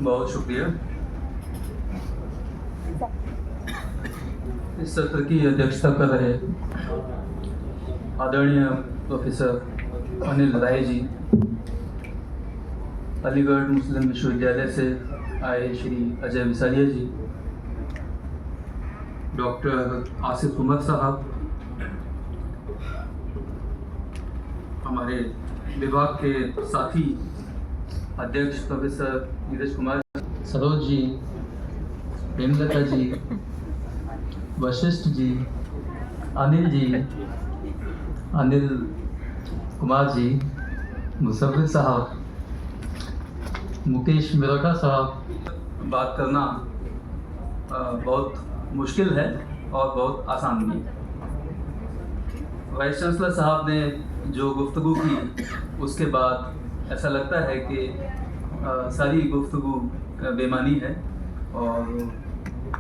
बहुत शुक्रिया। इस सत्र की अध्यक्षता कर रहे आदरणीय प्रोफेसर अनिल राय जी, अलीगढ़ मुस्लिम विश्वविद्यालय से आए श्री अजय विसारिया जी, डॉक्टर आसिफ उमर साहब, हमारे विभाग के साथी अध्यक्ष प्रोफेसर नीरज कुमार, सरोज जी, प्रेमलता जी, वशिष्ठ जी, अनिल जी, अनिल कुमार जी, मुसव्विर साहब, मुकेश मिरोटा साहब। बात करना बहुत मुश्किल है और बहुत आसान भी। वाइस चांसलर साहब ने जो गुफ्तगू की उसके बाद ऐसा लगता है कि सारी गुफ्तगू बेमानी है और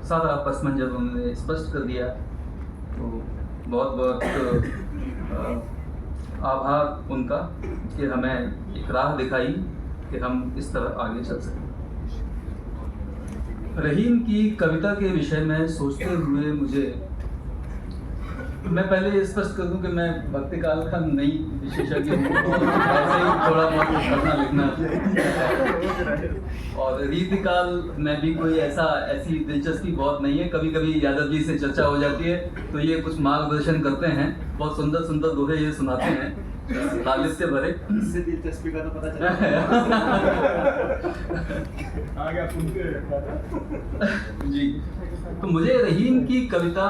सारा पस मंजर उन्होंने स्पष्ट कर दिया। तो बहुत बहुत आभार उनका कि हमें एक राह दिखाई कि हम इस तरह आगे चल सकें। रहीम की कविता के विषय में सोचते हुए मैं पहले स्पष्ट कर दूं कि मैं भक्ति काल का नई विशेषज्ञ हूँ, ऐसे ही थोड़ा बहुत पढ़ना लिखना और रीतिकाल में भी कोई ऐसी दिलचस्पी बहुत नहीं है। कभी कभी यादव जी से चर्चा हो जाती है तो ये कुछ मार्गदर्शन करते हैं, बहुत सुंदर सुंदर दोहे ये सुनाते हैं, लालित से भरे। इससे दिलचस्पी का तो पता चला जी। तो मुझे रहीम की कविता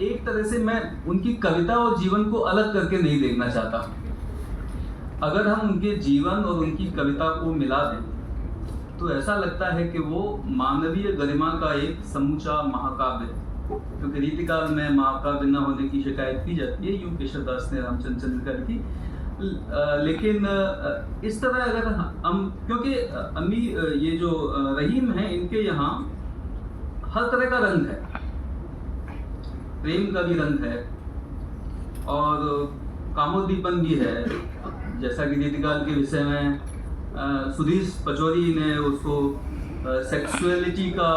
एक तरह से मैं उनकी कविता और जीवन को अलग करके नहीं देखना चाहता। अगर हम उनके जीवन और उनकी कविता को मिला दें तो ऐसा लगता है कि वो मानवीय गरिमा का एक समूचा महाकाव्य है। क्योंकि रीतिकाल में महाकाव्य न होने की शिकायत की जाती है, यूं केशवदास ने रामचंद्र चंद्रकर की। लेकिन इस तरह अगर हम, क्योंकि अम्मी ये जो रहीम है इनके यहाँ हर तरह का रंग है, प्रेम का भी रंग है और कामोद्दीपन भी है। जैसा कि रीतिकाल के विषय में सुधीर पचौरी ने उसको सेक्सुअलिटी का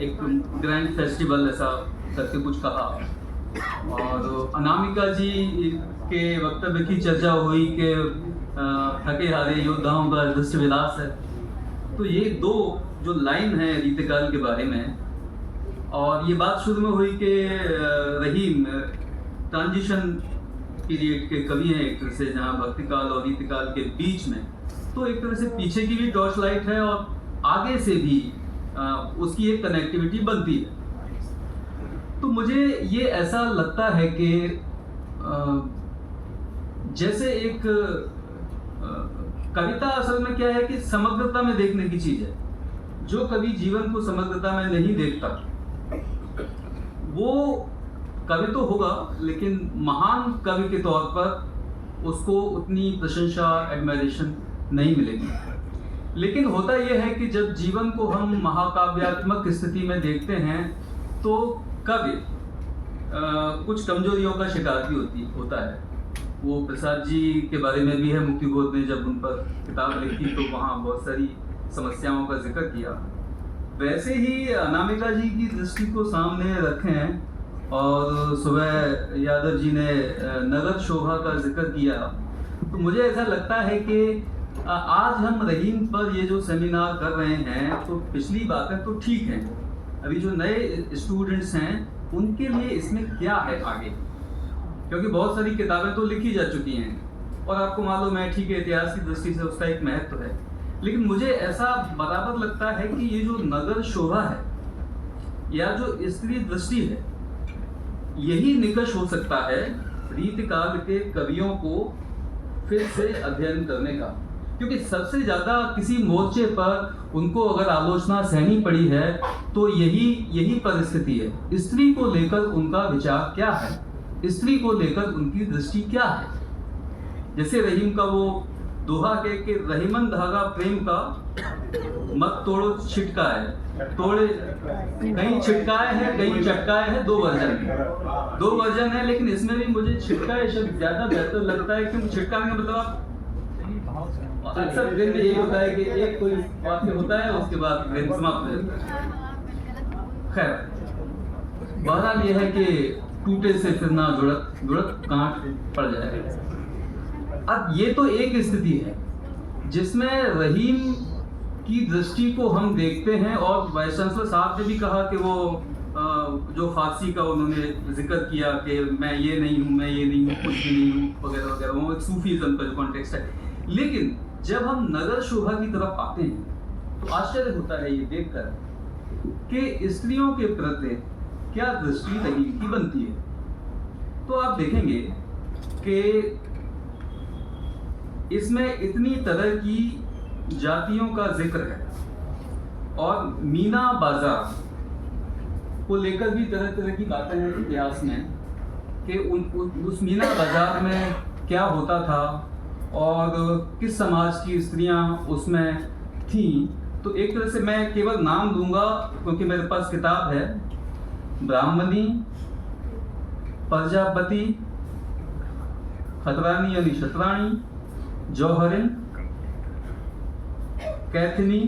एक ग्रैंड फेस्टिवल ऐसा करके कुछ कहा, और अनामिका जी के वक्तव्य की चर्चा हुई कि थके हारे योद्धाओं का दृष्ट विलास है। तो ये दो जो लाइन है रीतिकाल के बारे में, और ये बात शुरू में हुई कि रहीम ट्रांजिशन पीरियड के कवि हैं एक तरह से, जहाँ भक्तिकाल और रीतिकाल के बीच में, तो एक तरह से पीछे की भी टॉर्च लाइट है और आगे से भी उसकी एक कनेक्टिविटी बनती है। तो मुझे ये ऐसा लगता है कि जैसे एक कविता असल में क्या है कि समग्रता में देखने की चीज़ है। जो कवि जीवन को समग्रता में नहीं देखता वो कवि तो होगा, लेकिन महान कवि के तौर पर उसको उतनी प्रशंसा, एडमायरेशन नहीं मिलेगी। लेकिन होता यह है कि जब जीवन को हम महाकाव्यात्मक स्थिति में देखते हैं तो कवि कुछ कमजोरियों का शिकार भी होता है। वो प्रसाद जी के बारे में भी है, मुक्तिबोध ने जब उन पर किताब लिखी तो वहाँ बहुत सारी समस्याओं का जिक्र किया। वैसे ही अनामिका जी की दृष्टि को सामने रखें और सुबह यादव जी ने नगर शोभा का जिक्र किया, तो मुझे ऐसा लगता है कि आज हम रहीम पर ये जो सेमिनार कर रहे हैं तो पिछली बातें तो ठीक हैं, अभी जो नए स्टूडेंट्स हैं उनके लिए इसमें क्या है आगे, क्योंकि बहुत सारी किताबें तो लिखी जा चुकी हैं और आपको मालूम है, ठीक है, इतिहास की दृष्टि से उसका एक महत्व है। लेकिन मुझे ऐसा बराबर लगता है कि ये जो नगर शोभा है या जो स्त्री दृष्टि है, यही निकष हो सकता है रीतिकाल के कवियों को फिर से अध्ययन करने का। क्योंकि सबसे ज़्यादा किसी मोर्चे पर उनको अगर आलोचना सहनी पड़ी है तो यही परिस्थिति है। स्त्री को लेकर उनका विचार क्या है, स्त्री को लेकर उनकी दृष्टि क्या है। जैसे रहीम का वो दोहा के कि रहीमन धागा प्रेम का मत तोड़ो छिटकाए, तोड़े कहीं छिटकाए है कहीं चटकाए है, दो वर्जन है। लेकिन इसमें भी मुझे छिटकाए शब्द ज्यादा बेहतर लगता है, क्योंकि छिटकाने का मतलब आप और अक्सर दिन में यही होता है कि एक कोई वाक्य होता है उसके बाद दिन समाप्त हो जाता है। खैर, बहरहाल यह है कि टूटे से फिर ना जुड़त जुड़त गांठ पड़ जाएगा। अब ये तो एक स्थिति है जिसमें रहीम की दृष्टि को हम देखते हैं, और वाइस चांसलर साहब ने भी कहा कि वो जो फारसी का उन्होंने जिक्र किया कि मैं ये नहीं हूँ, मैं ये नहीं हूँ, कुछ भी नहीं हूँ वगैरह वगैरह, वो एक सूफीज़म का जो कॉन्टेक्स्ट है। लेकिन जब हम नगर शोभा की तरफ आते हैं तो आश्चर्य होता है ये देखकर कि स्त्रियों के प्रति क्या दृष्टि रहीम की बनती है। तो आप देखेंगे कि इसमें इतनी तरह की जातियों का जिक्र है, और मीना बाजार को लेकर भी तरह तरह की बातें हैं इतिहास में कि उस मीना बाजार में क्या होता था और किस समाज की स्त्रियां उसमें थीं। तो एक तरह से मैं केवल नाम दूंगा क्योंकि मेरे पास किताब है। ब्राह्मणी, प्रजापति, खतरानी यानी शतरानी, जौहरिन, कैथनी,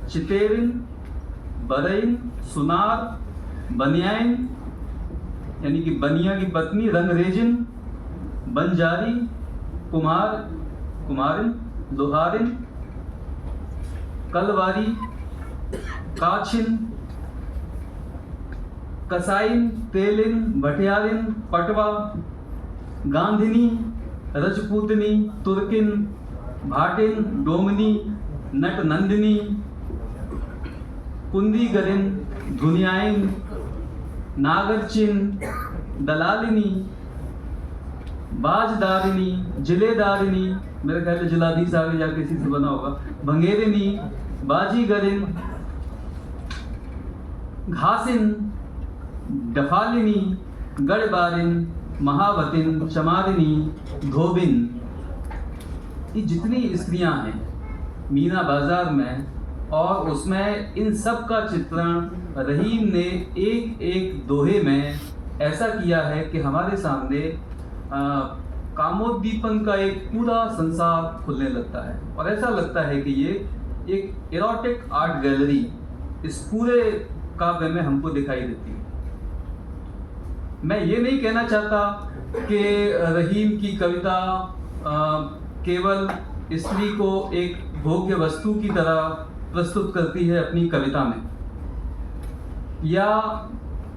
चितेरिन, बरईन, सुनार, बनियाइन यानी कि बनिया की पत्नी, रंगरेजिन, बंजारी, कुमार, कुमारिन, लोहारिन, कलवारी, काछिन, कसाइन, तेलिन, भटियारिन, पटवा, गांधिनी, रजपूतनी, तुर्किन, भाटिन, डोमनी, नटनंदिनी, कुंदीगरिन, धुनियाइन, नागरचिन, दलालिनी, बाजदारिनी, जिलेदारिनी, मेरे ख्याल से जिलादी से आगे जाके किसी से बना होगा, भंगेरिनी, बाजीगरिन, घासिन, डफालिनी, गढ़बारिन, महावतिन, चमारिनी, धोबिन। ये जितनी स्त्रियां हैं मीना बाजार में, और उसमें इन सब का चित्रण रहीम ने एक एक दोहे में ऐसा किया है कि हमारे सामने कामोद्दीपन का एक पूरा संसार खुलने लगता है, और ऐसा लगता है कि ये एक एरोटिक आर्ट गैलरी इस पूरे काव्य में हमको दिखाई देती है। मैं ये नहीं कहना चाहता कि रहीम की कविता केवल स्त्री को एक भोग्य वस्तु की तरह प्रस्तुत करती है अपनी कविता में, या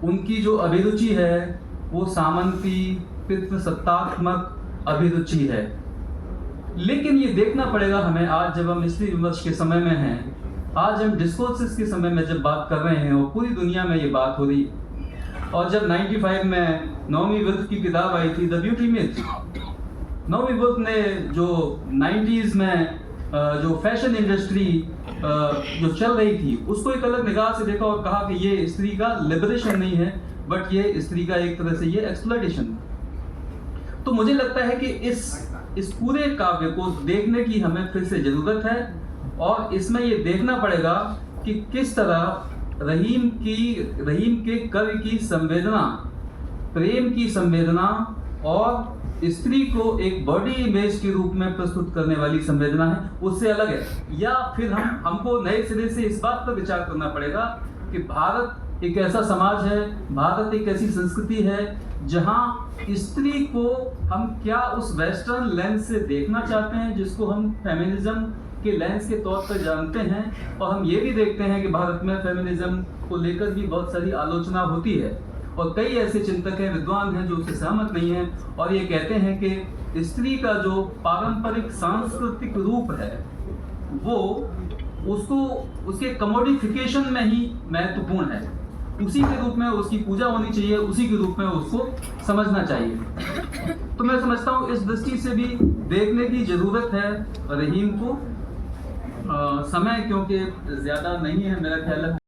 उनकी जो अभिरुचि है वो सामंती पितृसत्तात्मक अभिरुचि है। लेकिन ये देखना पड़ेगा हमें, आज जब हम स्त्री विमर्श के समय में हैं, आज हम डिस्कोर्सेस के समय में जब बात कर रहे हैं और पूरी दुनिया में ये बात हो रही है। और जब 95 में नॉमी वुल्फ की किताब आई थी द ब्यूटी मिथ, नॉमी वुल्फ ने जो 90s में जो फैशन इंडस्ट्री जो चल रही थी उसको एक अलग निगाह से देखा और कहा कि ये स्त्री का लिबरेशन नहीं है, बट ये स्त्री का एक तरह से ये एक्सप्लॉयटेशन। तो मुझे लगता है कि इस पूरे काव्य को देखने की हमें फिर से ज़रूरत है, और इसमें ये देखना पड़ेगा कि किस तरह रहीम के कवि की संवेदना, प्रेम की संवेदना और स्त्री को एक बॉडी इमेज के रूप में प्रस्तुत करने वाली संवेदना है, उससे अलग है। या फिर हमको नए सिरे से इस बात पर विचार करना पड़ेगा कि भारत एक ऐसा समाज है, भारत एक ऐसी संस्कृति है जहां स्त्री को हम क्या उस वेस्टर्न लेंस से देखना चाहते हैं जिसको हम फेमिनिज्म के लेंस के तौर पर जानते हैं, और हम ये भी देखते हैं कि भारत में फेमिनिज्म को लेकर भी बहुत सारी आलोचना होती है, और कई ऐसे चिंतक हैं, विद्वान हैं जो उससे सहमत नहीं हैं, और ये कहते हैं कि स्त्री का जो पारंपरिक सांस्कृतिक रूप है वो उसको उसके कमोडिफिकेशन में ही महत्वपूर्ण है, उसी के रूप में उसकी पूजा होनी चाहिए, उसी के रूप में उसको समझना चाहिए। तो मैं समझता हूँ इस दृष्टि से भी देखने की ज़रूरत है रहीम को। समय क्योंकि ज़्यादा नहीं है मेरा ख्याल है।